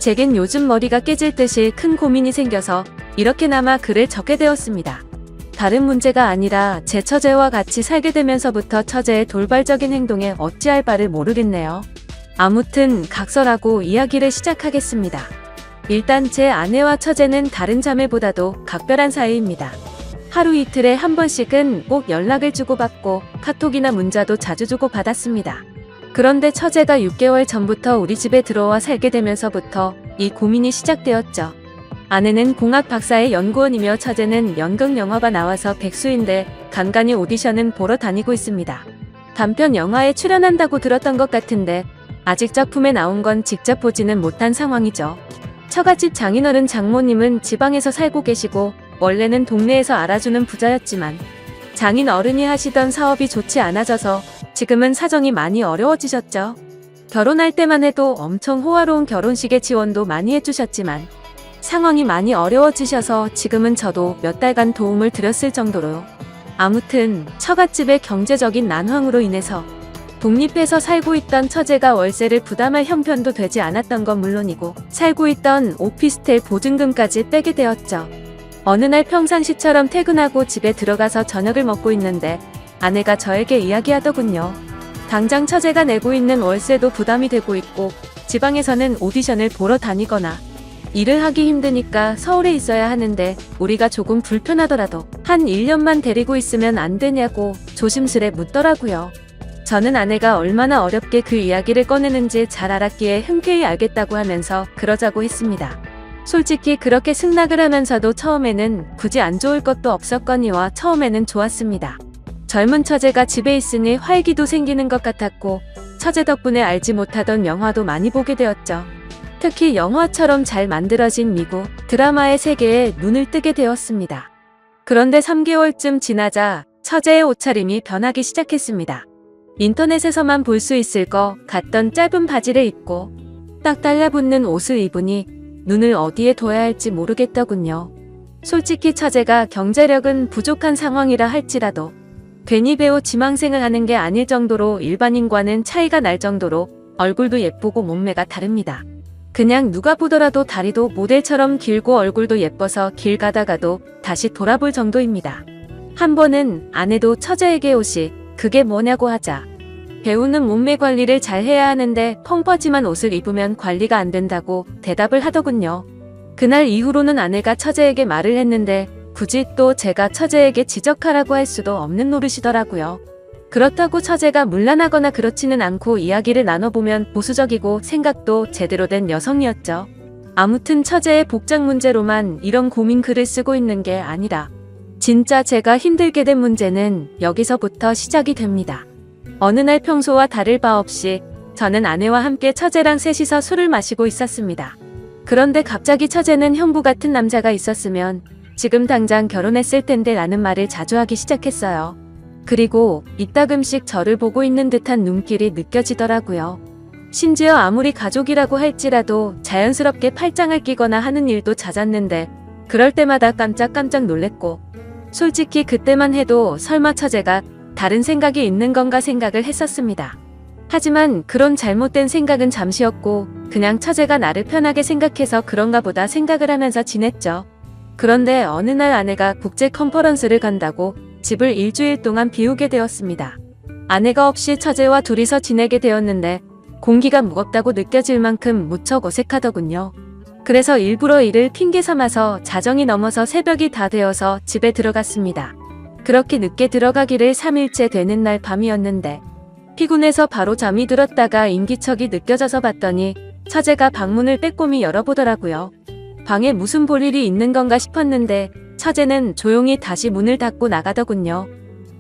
제겐 요즘 머리가 깨질 듯이 큰 고민이 생겨서 이렇게나마 글을 적게 되었습니다. 다른 문제가 아니라 제 처제와 같이 살게 되면서부터 처제의 돌발적인 행동에 어찌할 바를 모르겠네요. 아무튼 각설하고 이야기를 시작하겠습니다. 일단 제 아내와 처제는 다른 자매보다도 각별한 사이입니다. 하루 이틀에 한 번씩은 꼭 연락을 주고받고 카톡이나 문자도 자주 주고받았습니다. 그런데 처제가 6개월 전부터 우리 집에 들어와 살게 되면서부터 이 고민이 시작되었죠. 아내는 공학 박사의 연구원이며 처제는 연극 영화가 나와서 백수인데 간간히 오디션은 보러 다니고 있습니다. 단편 영화에 출연한다고 들었던 것 같은데 아직 작품에 나온 건 직접 보지는 못한 상황이죠. 처갓집 장인어른 장모님은 지방에서 살고 계시고 원래는 동네에서 알아주는 부자였지만 장인어른이 하시던 사업이 좋지 않아져서 지금은 사정이 많이 어려워지셨죠. 결혼할 때만 해도 엄청 호화로운 결혼식의 지원도 많이 해주셨지만 상황이 많이 어려워지셔서 지금은 저도 몇 달간 도움을 드렸을 정도로요. 아무튼 처갓집의 경제적인 난황으로 인해서 독립해서 살고 있던 처제가 월세를 부담할 형편도 되지 않았던 건 물론이고 살고 있던 오피스텔 보증금까지 빼게 되었죠. 어느 날 평상시처럼 퇴근하고 집에 들어가서 저녁을 먹고 있는데 아내가 저에게 이야기하더군요. 당장 처제가 내고 있는 월세도 부담이 되고 있고 지방에서는 오디션을 보러 다니거나 일을 하기 힘드니까 서울에 있어야 하는데 우리가 조금 불편하더라도 한 1년만 데리고 있으면 안 되냐고 조심스레 묻더라고요. 저는 아내가 얼마나 어렵게 그 이야기를 꺼내는지 잘 알았기에 흔쾌히 알겠다고 하면서 그러자고 했습니다. 솔직히 그렇게 승낙을 하면서도 처음에는 굳이 안 좋을 것도 없었거니와 처음에는 좋았습니다. 젊은 처제가 집에 있으니 활기도 생기는 것 같았고 처제 덕분에 알지 못하던 영화도 많이 보게 되었죠. 특히 영화처럼 잘 만들어진 미국 드라마의 세계에 눈을 뜨게 되었습니다. 그런데 3개월쯤 지나자 처제의 옷차림이 변하기 시작했습니다. 인터넷에서만 볼 수 있을 것 같던 짧은 바지를 입고 딱 달라붙는 옷을 입으니 눈을 어디에 둬야 할지 모르겠더군요. 솔직히 처제가 경제력은 부족한 상황이라 할지라도 괜히 배우 지망생을 하는 게 아닐 정도로 일반인과는 차이가 날 정도로 얼굴도 예쁘고 몸매가 다릅니다. 그냥 누가 보더라도 다리도 모델처럼 길고 얼굴도 예뻐서 길 가다가도 다시 돌아볼 정도입니다. 한 번은 아내도 처제에게 옷이 그게 뭐냐고 하자 배우는 몸매 관리를 잘 해야 하는데 펑퍼짐한 옷을 입으면 관리가 안 된다고 대답을 하더군요. 그날 이후로는 아내가 처제에게 말을 했는데 굳이 또 제가 처제에게 지적하라고 할 수도 없는 노릇이더라고요. 그렇다고 처제가 문란하거나 그렇지는 않고 이야기를 나눠보면 보수적이고 생각도 제대로 된 여성이었죠. 아무튼 처제의 복장 문제로만 이런 고민 글을 쓰고 있는 게 아니라 진짜 제가 힘들게 된 문제는 여기서부터 시작이 됩니다. 어느 날 평소와 다를 바 없이 저는 아내와 함께 처제랑 셋이서 술을 마시고 있었습니다. 그런데 갑자기 처제는 형부 같은 남자가 있었으면 지금 당장 결혼했을 텐데 라는 말을 자주 하기 시작했어요. 그리고 이따금씩 저를 보고 있는 듯한 눈길이 느껴지더라고요. 심지어 아무리 가족이라고 할지라도 자연스럽게 팔짱을 끼거나 하는 일도 잦았는데 그럴 때마다 깜짝깜짝 놀랬고 솔직히 그때만 해도 설마 처제가 다른 생각이 있는 건가 생각을 했었습니다. 하지만 그런 잘못된 생각은 잠시였고 그냥 처제가 나를 편하게 생각해서 그런가 보다 생각을 하면서 지냈죠. 그런데 어느 날 아내가 국제 컨퍼런스를 간다고 집을 일주일 동안 비우게 되었습니다. 아내가 없이 처제와 둘이서 지내게 되었는데 공기가 무겁다고 느껴질 만큼 무척 어색하더군요. 그래서 일부러 이를 핑계 삼아서 자정이 넘어서 새벽이 다 되어서 집에 들어갔습니다. 그렇게 늦게 들어가기를 3일째 되는 날 밤이었는데 피곤해서 바로 잠이 들었다가 인기척이 느껴져서 봤더니 처제가 방문을 빼꼼히 열어보더라고요. 방에 무슨 볼 일이 있는 건가 싶었는데 처제는 조용히 다시 문을 닫고 나가더군요.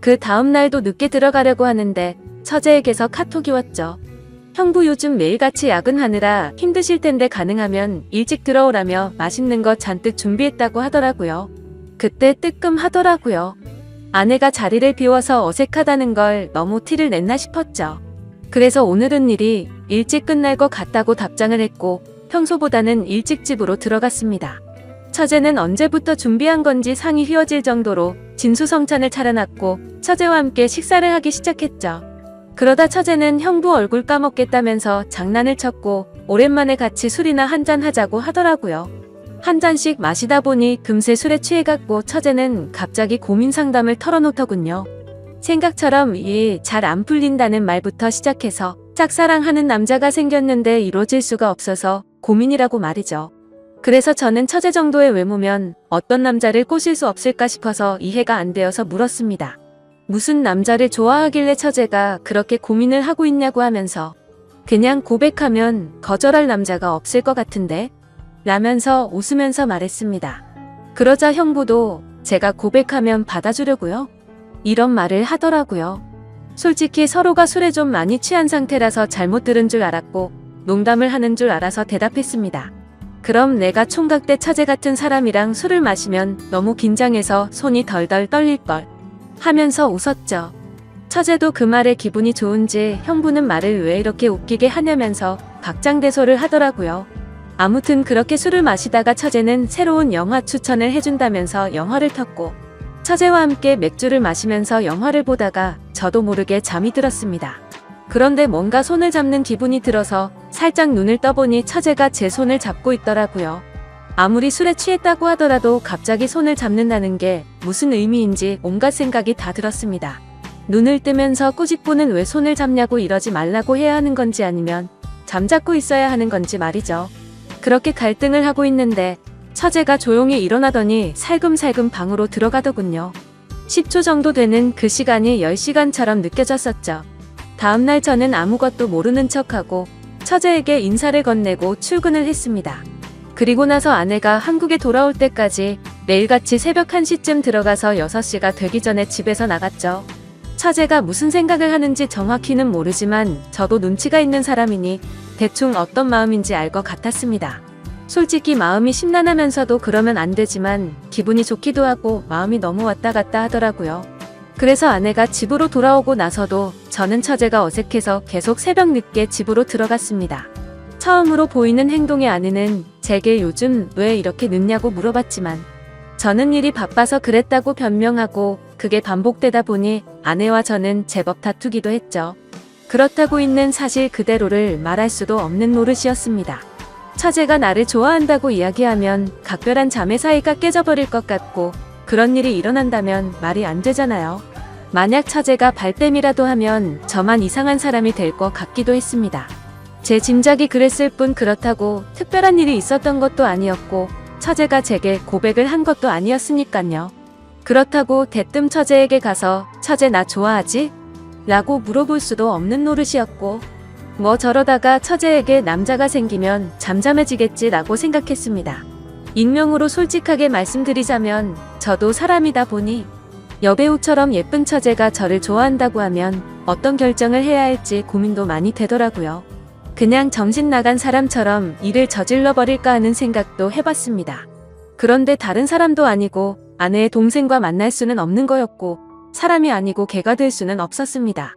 그 다음 날도 늦게 들어가려고 하는데 처제에게서 카톡이 왔죠. 형부 요즘 매일같이 야근하느라 힘드실 텐데 가능하면 일찍 들어오라며 맛있는 거 잔뜩 준비했다고 하더라고요. 그때 뜨끔하더라고요. 아내가 자리를 비워서 어색하다는 걸 너무 티를 냈나 싶었죠. 그래서 오늘은 일이 일찍 끝날 것 같다고 답장을 했고 평소보다는 일찍 집으로 들어갔습니다. 처제는 언제부터 준비한 건지 상이 휘어질 정도로 진수성찬을 차려놨고 처제와 함께 식사를 하기 시작했죠. 그러다 처제는 형부 얼굴 까먹겠다면서 장난을 쳤고 오랜만에 같이 술이나 한잔 하자고 하더라고요. 한 잔씩 마시다 보니 금세 술에 취해갔고 처제는 갑자기 고민 상담을 털어놓더군요. 생각처럼 일 잘 안 풀린다는 말부터 시작해서 짝사랑하는 남자가 생겼는데 이루어질 수가 없어서 고민이라고 말이죠. 그래서 저는 처제 정도의 외모면 어떤 남자를 꼬실 수 없을까 싶어서 이해가 안 되어서 물었습니다. 무슨 남자를 좋아하길래 처제가 그렇게 고민을 하고 있냐고 하면서 그냥 고백하면 거절할 남자가 없을 것 같은데? 라면서 웃으면서 말했습니다. 그러자 형부도 제가 고백하면 받아주려고요? 이런 말을 하더라고요. 솔직히 서로가 술에 좀 많이 취한 상태라서 잘못 들은 줄 알았고 농담을 하는 줄 알아서 대답했습니다. 그럼 내가 총각 때 처제 같은 사람이랑 술을 마시면 너무 긴장해서 손이 덜덜 떨릴걸 하면서 웃었죠. 처제도 그 말에 기분이 좋은지 형부는 말을 왜 이렇게 웃기게 하냐면서 각장대소를 하더라고요. 아무튼 그렇게 술을 마시다가 처제는 새로운 영화 추천을 해준다면서 영화를 켰고 처제와 함께 맥주를 마시면서 영화를 보다가 저도 모르게 잠이 들었습니다. 그런데 뭔가 손을 잡는 기분이 들어서 살짝 눈을 떠보니 처제가 제 손을 잡고 있더라고요. 아무리 술에 취했다고 하더라도 갑자기 손을 잡는다는 게 무슨 의미인지 온갖 생각이 다 들었습니다. 눈을 뜨면서 꾸짖고는 왜 손을 잡냐고 이러지 말라고 해야 하는 건지 아니면 잠잡고 있어야 하는 건지 말이죠. 그렇게 갈등을 하고 있는데 처제가 조용히 일어나더니 살금살금 방으로 들어가더군요. 10초 정도 되는 그 시간이 10시간처럼 느껴졌었죠. 다음날 저는 아무것도 모르는 척하고 처제에게 인사를 건네고 출근을 했습니다. 그리고 나서 아내가 한국에 돌아올 때까지 매일같이 새벽 1시쯤 들어가서 6시가 되기 전에 집에서 나갔죠. 처제가 무슨 생각을 하는지 정확히는 모르지만 저도 눈치가 있는 사람이니 대충 어떤 마음인지 알 것 같았습니다. 솔직히 마음이 심란하면서도 그러면 안 되지만 기분이 좋기도 하고 마음이 너무 왔다 갔다 하더라고요. 그래서 아내가 집으로 돌아오고 나서도 저는 처제가 어색해서 계속 새벽 늦게 집으로 들어갔습니다. 처음으로 보이는 행동의 아내는 제게 요즘 왜 이렇게 늦냐고 물어봤지만 저는 일이 바빠서 그랬다고 변명하고 그게 반복되다 보니 아내와 저는 제법 다투기도 했죠. 그렇다고 있는 사실 그대로를 말할 수도 없는 노릇이었습니다. 처제가 나를 좋아한다고 이야기하면 각별한 자매 사이가 깨져버릴 것 같고 그런 일이 일어난다면 말이 안 되잖아요. 만약 처제가 발뺌이라도 하면 저만 이상한 사람이 될 것 같기도 했습니다. 제 짐작이 그랬을 뿐 그렇다고 특별한 일이 있었던 것도 아니었고 처제가 제게 고백을 한 것도 아니었으니깐요. 그렇다고 대뜸 처제에게 가서 처제 나 좋아하지? 라고 물어볼 수도 없는 노릇이었고 뭐 저러다가 처제에게 남자가 생기면 잠잠해지겠지 라고 생각했습니다. 익명으로 솔직하게 말씀드리자면 저도 사람이다 보니 여배우처럼 예쁜 처제가 저를 좋아한다고 하면 어떤 결정을 해야 할지 고민도 많이 되더라고요. 그냥 정신 나간 사람처럼 일을 저질러 버릴까 하는 생각도 해봤습니다. 그런데 다른 사람도 아니고 아내의 동생과 만날 수는 없는 거였고 사람이 아니고 개가 될 수는 없었습니다.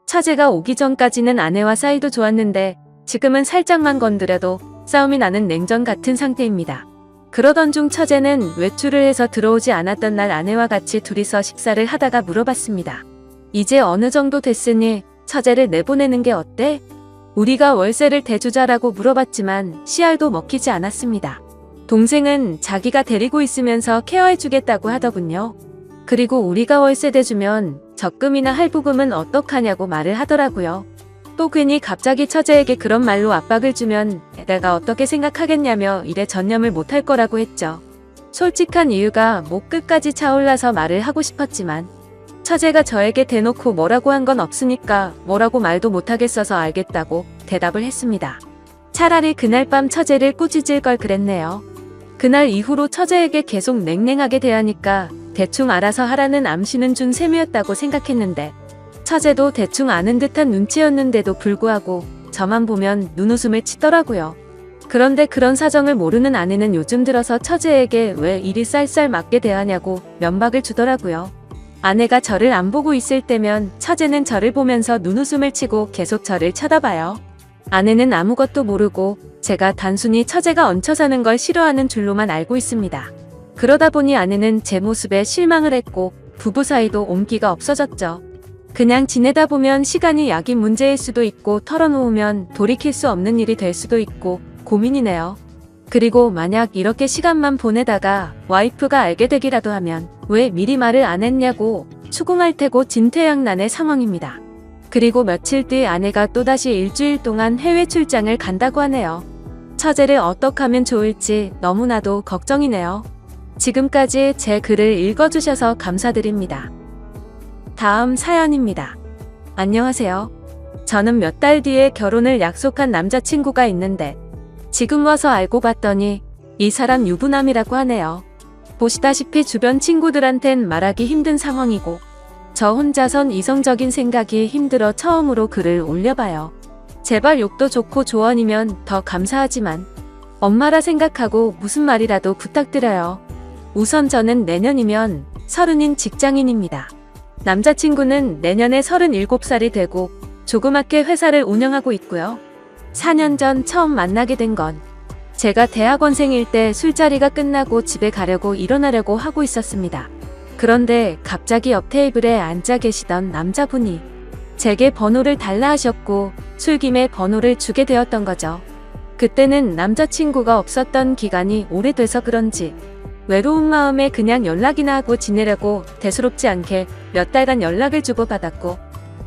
처제가 오기 전까지는 아내와 사이도 좋았는데 지금은 살짝만 건드려도 싸움이 나는 냉전 같은 상태입니다. 그러던 중 처제는 외출을 해서 들어오지 않았던 날 아내와 같이 둘이서 식사를 하다가 물어봤습니다. 이제 어느 정도 됐으니 처제를 내보내는 게 어때? 우리가 월세를 대주자라고 물어봤지만 씨알도 먹히지 않았습니다. 동생은 자기가 데리고 있으면서 케어해주겠다고 하더군요. 그리고 우리가 월세 대주면 적금이나 할부금은 어떡하냐고 말을 하더라고요. 또 괜히 갑자기 처제에게 그런 말로 압박을 주면 내가 어떻게 생각하겠냐며 일에 전념을 못할 거라고 했죠. 솔직한 이유가 목 끝까지 차올라서 말을 하고 싶었지만 처제가 저에게 대놓고 뭐라고 한 건 없으니까 뭐라고 말도 못하겠어서 알겠다고 대답을 했습니다. 차라리 그날 밤 처제를 꾸짖을 걸 그랬네요. 그날 이후로 처제에게 계속 냉랭하게 대하니까 대충 알아서 하라는 암시는 준 셈이었다고 생각했는데 처제도 대충 아는 듯한 눈치였는데도 불구하고 저만 보면 눈웃음을 치더라고요. 그런데 그런 사정을 모르는 아내는 요즘 들어서 처제에게 왜 이리 쌀쌀 맞게 대하냐고 면박을 주더라고요. 아내가 저를 안 보고 있을 때면 처제는 저를 보면서 눈웃음을 치고 계속 저를 쳐다봐요. 아내는 아무것도 모르고 제가 단순히 처제가 얹혀 사는 걸 싫어하는 줄로만 알고 있습니다. 그러다 보니 아내는 제 모습에 실망을 했고 부부 사이도 온기가 없어졌죠. 그냥 지내다 보면 시간이 약이 문제일 수도 있고 털어놓으면 돌이킬 수 없는 일이 될 수도 있고 고민이네요. 그리고 만약 이렇게 시간만 보내다가 와이프가 알게 되기라도 하면 왜 미리 말을 안 했냐고 추궁할 테고 진퇴양난의 상황입니다. 그리고 며칠 뒤 아내가 또다시 일주일 동안 해외 출장을 간다고 하네요. 처제를 어떻게 하면 좋을지 너무나도 걱정이네요. 지금까지 제 글을 읽어주셔서 감사드립니다. 다음 사연입니다. 안녕하세요. 저는 몇 달 뒤에 결혼을 약속한 남자친구가 있는데 지금 와서 알고 봤더니 이 사람 유부남이라고 하네요. 보시다시피 주변 친구들한텐 말하기 힘든 상황이고 저 혼자선 이성적인 생각이 힘들어 처음으로 글을 올려봐요. 제발 욕도 좋고 조언이면 더 감사하지만 엄마라 생각하고 무슨 말이라도 부탁드려요. 우선 저는 내년이면 30인 직장인입니다. 남자친구는 내년에 37살이 되고 조그맣게 회사를 운영하고 있고요. 4년 전 처음 만나게 된 건 제가 대학원생일 때 술자리가 끝나고 집에 가려고 일어나려고 하고 있었습니다. 그런데 갑자기 옆 테이블에 앉아 계시던 남자분이 제게 번호를 달라 하셨고 술김에 번호를 주게 되었던 거죠. 그때는 남자친구가 없었던 기간이 오래돼서 그런지 외로운 마음에 그냥 연락이나 하고 지내려고 대수롭지 않게 몇 달간 연락을 주고받았고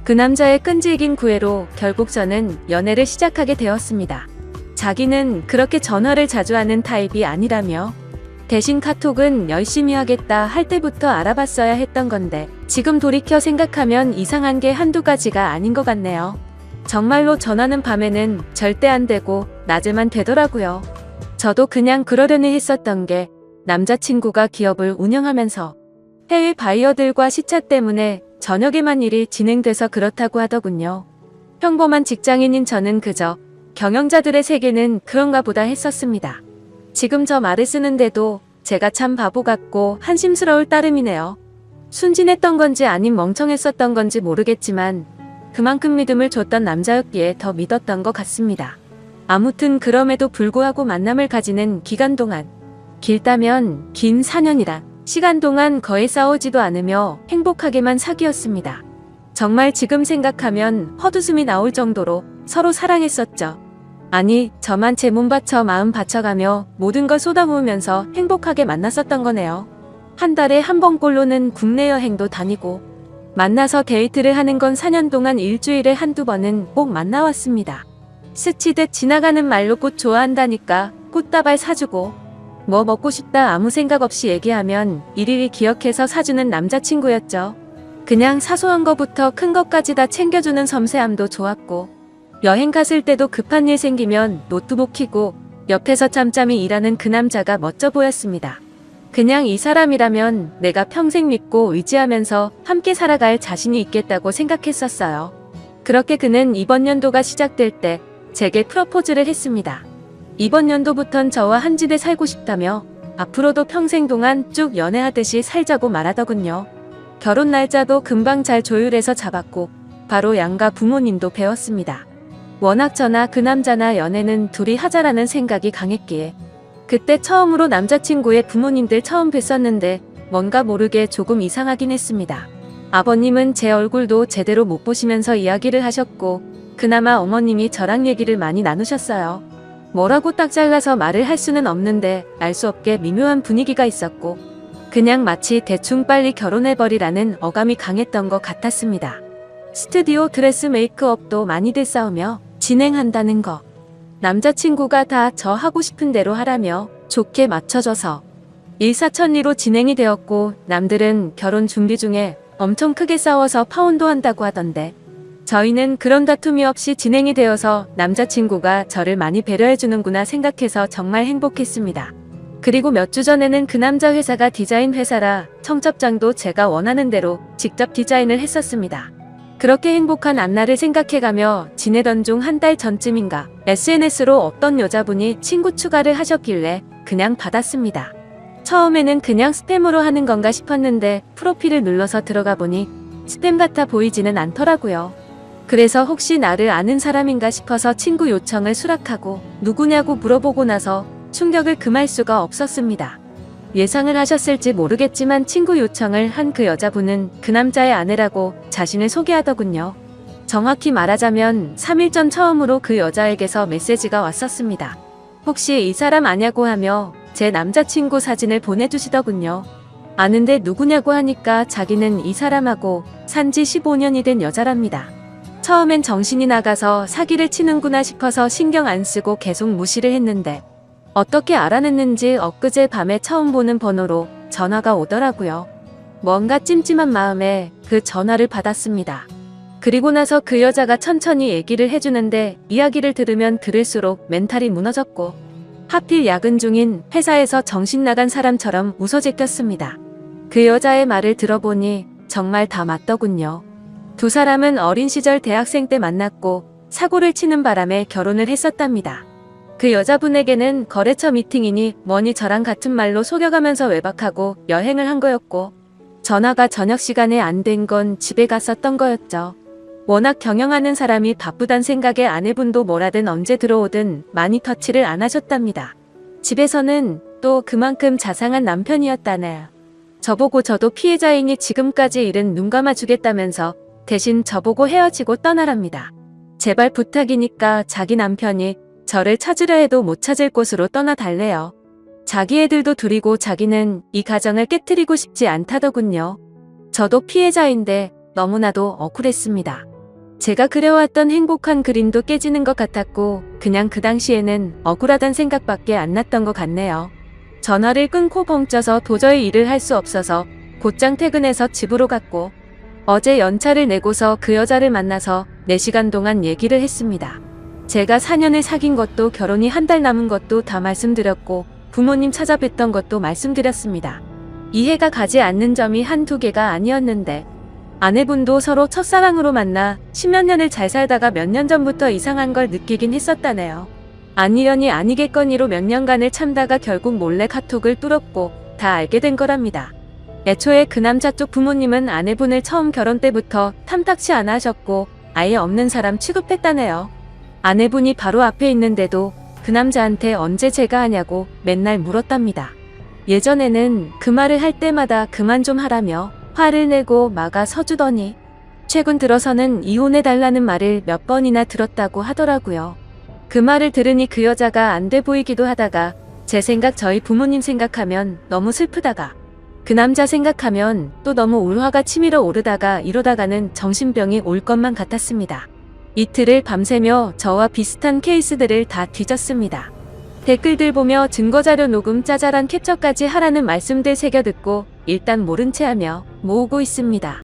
그 남자의 끈질긴 구애로 결국 저는 연애를 시작하게 되었습니다. 자기는 그렇게 전화를 자주 하는 타입이 아니라며 대신 카톡은 열심히 하겠다 할 때부터 알아봤어야 했던 건데 지금 돌이켜 생각하면 이상한 게 한두 가지가 아닌 것 같네요. 정말로 전화는 밤에는 절대 안 되고 낮에만 되더라고요. 저도 그냥 그러려니 했었던 게 남자친구가 기업을 운영하면서 해외 바이어들과 시차 때문에 저녁에만 일이 진행돼서 그렇다고 하더군요. 평범한 직장인인 저는 그저 경영자들의 세계는 그런가 보다 했었습니다. 지금 저 말을 쓰는데도 제가 참 바보 같고 한심스러울 따름이네요. 순진했던 건지 아님 멍청했었던 건지 모르겠지만 그만큼 믿음을 줬던 남자였기에 더 믿었던 것 같습니다. 아무튼 그럼에도 불구하고 만남을 가지는 기간 동안 길다면 긴 4년이란 시간 동안 거의 싸우지도 않으며 행복하게만 사귀었습니다. 정말 지금 생각하면 헛웃음이 나올 정도로 서로 사랑했었죠. 아니, 저만 제 몸 바쳐 마음 바쳐가며 모든 걸 쏟아부으면서 행복하게 만났었던 거네요. 한 달에 한 번꼴로는 국내 여행도 다니고 만나서 데이트를 하는 건 4년 동안 일주일에 한두 번은 꼭 만나왔습니다. 스치듯 지나가는 말로 꽃 좋아한다니까 꽃다발 사주고 뭐 먹고 싶다 아무 생각 없이 얘기하면 일일이 기억해서 사주는 남자친구였죠. 그냥 사소한 거부터 큰 것까지 다 챙겨주는 섬세함도 좋았고 여행 갔을 때도 급한 일 생기면 노트북 켜고 옆에서 짬짬이 일하는 그 남자가 멋져 보였습니다. 그냥 이 사람이라면 내가 평생 믿고 의지하면서 함께 살아갈 자신이 있겠다고 생각했었어요. 그렇게 그는 이번 연도가 시작될 때 제게 프러포즈를 했습니다. 이번 연도부턴 저와 한지대 살고 싶다며 앞으로도 평생 동안 쭉 연애하듯이 살자고 말하더군요. 결혼 날짜도 금방 잘 조율해서 잡았고 바로 양가 부모님도 배웠습니다. 워낙 저나 그 남자나 연애는 둘이 하자라는 생각이 강했기에 그때 처음으로 남자친구의 부모님들 처음 뵀었는데 뭔가 모르게 조금 이상하긴 했습니다. 아버님은 제 얼굴도 제대로 못 보시면서 이야기를 하셨고 그나마 어머님이 저랑 얘기를 많이 나누셨어요. 뭐라고 딱 잘라서 말을 할 수는 없는데 알 수 없게 미묘한 분위기가 있었고 그냥 마치 대충 빨리 결혼해버리라는 어감이 강했던 것 같았습니다. 스튜디오 드레스 메이크업도 많이들 싸우며 진행한다는 거. 남자친구가 다 저 하고 싶은 대로 하라며 좋게 맞춰줘서 일사천리로 진행이 되었고 남들은 결혼 준비 중에 엄청 크게 싸워서 파혼도 한다고 하던데 저희는 그런 다툼이 없이 진행이 되어서 남자친구가 저를 많이 배려해주는구나 생각해서 정말 행복했습니다. 그리고 몇 주 전에는 그 남자 회사가 디자인 회사라 청첩장도 제가 원하는 대로 직접 디자인을 했었습니다. 그렇게 행복한 앞날을 생각해가며 지내던 중 한 달 전쯤인가 SNS로 어떤 여자분이 친구 추가를 하셨길래 그냥 받았습니다. 처음에는 그냥 스팸으로 하는 건가 싶었는데 프로필을 눌러서 들어가 보니 스팸 같아 보이지는 않더라고요. 그래서 혹시 나를 아는 사람인가 싶어서 친구 요청을 수락하고 누구냐고 물어보고 나서 충격을 금할 수가 없었습니다. 예상을 하셨을지 모르겠지만 친구 요청을 한 그 여자분은 그 남자의 아내라고 자신을 소개하더군요. 정확히 말하자면 3일 전 처음으로 그 여자에게서 메시지가 왔었습니다. 혹시 이 사람 아냐고 하며 제 남자친구 사진을 보내주시더군요. 아는데 누구냐고 하니까 자기는 이 사람하고 산지 15년이 된 여자랍니다. 처음엔 정신이 나가서 사기를 치는구나 싶어서 신경 안 쓰고 계속 무시를 했는데 어떻게 알아냈는지 엊그제 밤에 처음 보는 번호로 전화가 오더라고요. 뭔가 찜찜한 마음에 그 전화를 받았습니다. 그리고 나서 그 여자가 천천히 얘기를 해주는데 이야기를 들으면 들을수록 멘탈이 무너졌고 하필 야근 중인 회사에서 정신 나간 사람처럼 웃어제꼈습니다. 그 여자의 말을 들어보니 정말 다 맞더군요. 두 사람은 어린 시절 대학생 때 만났고 사고를 치는 바람에 결혼을 했었답니다. 그 여자분에게는 거래처 미팅이니 뭐니 저랑 같은 말로 속여가면서 외박하고 여행을 한 거였고 전화가 저녁 시간에 안 된 건 집에 갔었던 거였죠. 워낙 경영하는 사람이 바쁘단 생각에 아내분도 뭐라든 언제 들어오든 많이 터치를 안 하셨답니다. 집에서는 또 그만큼 자상한 남편이었다네요. 저보고 저도 피해자이니 지금까지 일은 눈 감아주겠다면서 대신 저보고 헤어지고 떠나랍니다. 제발 부탁이니까 자기 남편이 저를 찾으려 해도 못 찾을 곳으로 떠나달래요. 자기 애들도 둘이고 자기는 이 가정을 깨트리고 싶지 않다더군요. 저도 피해자인데 너무나도 억울했습니다. 제가 그려왔던 행복한 그림도 깨지는 것 같았고 그냥 그 당시에는 억울하단 생각밖에 안 났던 것 같네요. 전화를 끊고 벙쪄서 도저히 일을 할 수 없어서 곧장 퇴근해서 집으로 갔고 어제 연차를 내고서 그 여자를 만나서 4시간 동안 얘기를 했습니다. 제가 4년을 사귄 것도 결혼이 한 달 남은 것도 다 말씀드렸고 부모님 찾아뵀던 것도 말씀드렸습니다. 이해가 가지 않는 점이 한두 개가 아니었는데 아내분도 서로 첫사랑으로 만나 10몇 년을 잘 살다가 몇 년 전부터 이상한 걸 느끼긴 했었다네요. 아니려니 아니겠거니로 몇 년간을 참다가 결국 몰래 카톡을 뚫었고 다 알게 된 거랍니다. 애초에 그 남자 쪽 부모님은 아내분을 처음 결혼 때부터 탐탁치 않아 하셨고 아예 없는 사람 취급했다네요. 아내분이 바로 앞에 있는데도 그 남자한테 언제 제가 하냐고 맨날 물었답니다. 예전에는 그 말을 할 때마다 그만 좀 하라며 화를 내고 막아 서주더니 최근 들어서는 이혼해달라는 말을 몇 번이나 들었다고 하더라고요. 그 말을 들으니 그 여자가 안 돼 보이기도 하다가 제 생각 저희 부모님 생각하면 너무 슬프다가 그 남자 생각하면 또 너무 울화가 치밀어 오르다가 이러다가는 정신병이 올 것만 같았습니다. 이틀을 밤새며 저와 비슷한 케이스들을 다 뒤졌습니다. 댓글들 보며 증거자료 녹음 짜잘한 캡처까지 하라는 말씀들 새겨 듣고 일단 모른 채 하며 모으고 있습니다.